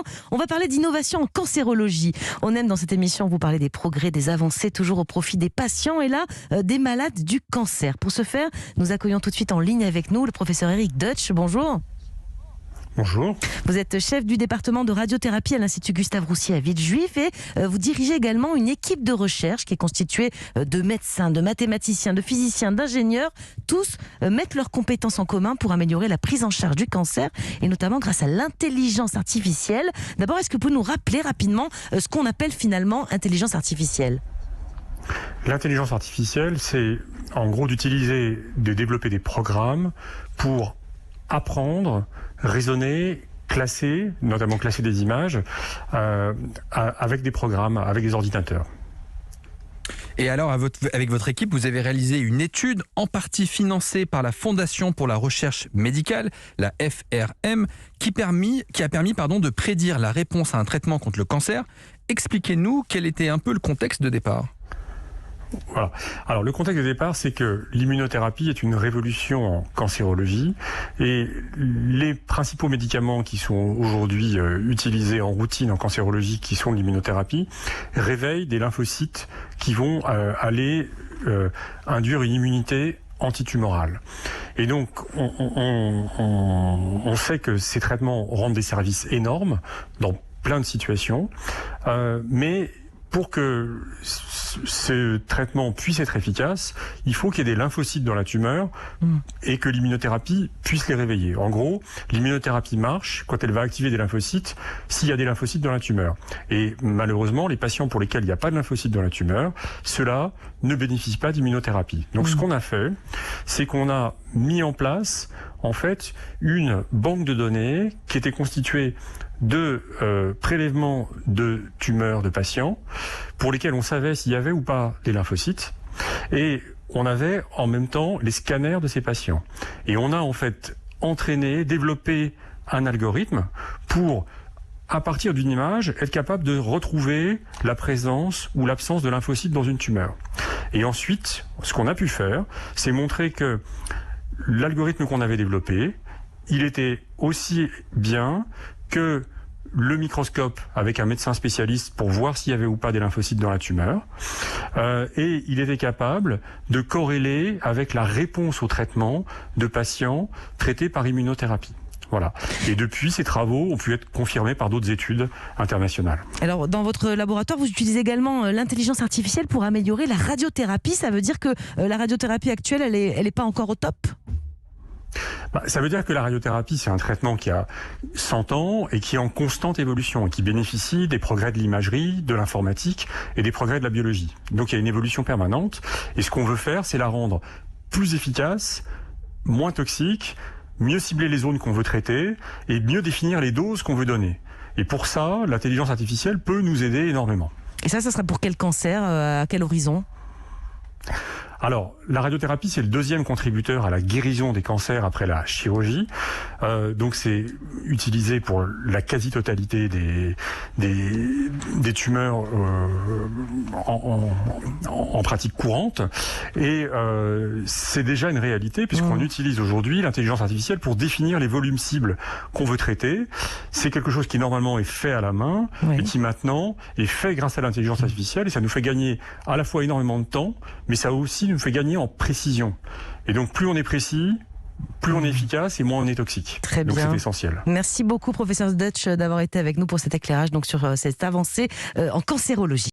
maintenant, on va parler d'innovation en cancérologie. On aime dans cette émission vous parler des progrès, des avancées, toujours au profit des patients et là, des malades du cancer. Pour ce faire, nous accueillons tout de suite en ligne avec nous le professeur Eric Deutsch. Bonjour. Bonjour. Vous êtes chef du département de radiothérapie à l'Institut Gustave-Roussy à Villejuif et vous dirigez également une équipe de recherche qui est constituée de médecins, de mathématiciens, de physiciens, d'ingénieurs. Tous mettent leurs compétences en commun pour améliorer la prise en charge du cancer et notamment grâce à l'intelligence artificielle. D'abord, est-ce que vous pouvez nous rappeler rapidement ce qu'on appelle finalement intelligence artificielle ? L'intelligence artificielle, c'est en gros de développer des programmes pour apprendre, raisonner, classer, notamment classer des images, avec des programmes, avec des ordinateurs. Et alors, avec votre équipe, vous avez réalisé une étude en partie financée par la Fondation pour la recherche médicale, la FRM, qui a permis de prédire la réponse à un traitement contre le cancer. Expliquez-nous quel était un peu le contexte de départ. Voilà. Alors le contexte de départ, c'est que l'immunothérapie est une révolution en cancérologie et les principaux médicaments qui sont aujourd'hui utilisés en routine en cancérologie, qui sont l'immunothérapie, réveillent des lymphocytes qui vont aller induire une immunité antitumorale. Et donc, on sait que ces traitements rendent des services énormes dans plein de situations, mais pour que ce traitement puisse être efficace, il faut qu'il y ait des lymphocytes dans la tumeur et que l'immunothérapie puisse les réveiller. En gros, l'immunothérapie marche quand elle va activer des lymphocytes s'il y a des lymphocytes dans la tumeur. Et malheureusement, les patients pour lesquels il n'y a pas de lymphocytes dans la tumeur, ceux-là ne bénéficient pas d'immunothérapie. Donc ce qu'on a fait, c'est qu'on a mis en place en fait une banque de données qui était constituée de prélèvements de tumeurs de patients pour lesquels on savait s'il y avait ou pas des lymphocytes et on avait en même temps les scanners de ces patients. Et on a en fait développé un algorithme pour, à partir d'une image, être capable de retrouver la présence ou l'absence de lymphocytes dans une tumeur. Et ensuite, ce qu'on a pu faire, c'est montrer que l'algorithme qu'on avait développé, il était aussi bien que le microscope avec un médecin spécialiste pour voir s'il y avait ou pas des lymphocytes dans la tumeur. Et il était capable de corréler avec la réponse au traitement de patients traités par immunothérapie. Voilà. Et depuis, ces travaux ont pu être confirmés par d'autres études internationales. Alors, dans votre laboratoire, vous utilisez également l'intelligence artificielle pour améliorer la radiothérapie. Ça veut dire que la radiothérapie actuelle, elle est pas encore au top ? Ça veut dire que la radiothérapie, c'est un traitement qui a 100 ans et qui est en constante évolution et qui bénéficie des progrès de l'imagerie, de l'informatique et des progrès de la biologie. Donc il y a une évolution permanente et ce qu'on veut faire, c'est la rendre plus efficace, moins toxique, mieux cibler les zones qu'on veut traiter et mieux définir les doses qu'on veut donner. Et pour ça, l'intelligence artificielle peut nous aider énormément. Et ça sera pour quel cancer, à quel horizon ? Alors, la radiothérapie, c'est le deuxième contributeur à la guérison des cancers après la chirurgie. Donc, c'est utilisé pour la quasi-totalité des tumeurs en pratique courante. Et c'est déjà une réalité puisqu'on utilise aujourd'hui l'intelligence artificielle pour définir les volumes cibles qu'on veut traiter. C'est quelque chose qui normalement est fait à la main et qui maintenant est fait grâce à l'intelligence artificielle. Et ça nous fait gagner à la fois énormément de temps, mais ça aussi nous fait gagner en précision. Et donc, plus on est précis, plus on est efficace et moins on est toxique. Très bien. Donc, c'est essentiel. Merci beaucoup, professeur Deutsch, d'avoir été avec nous pour cet éclairage donc sur cette avancée en cancérologie.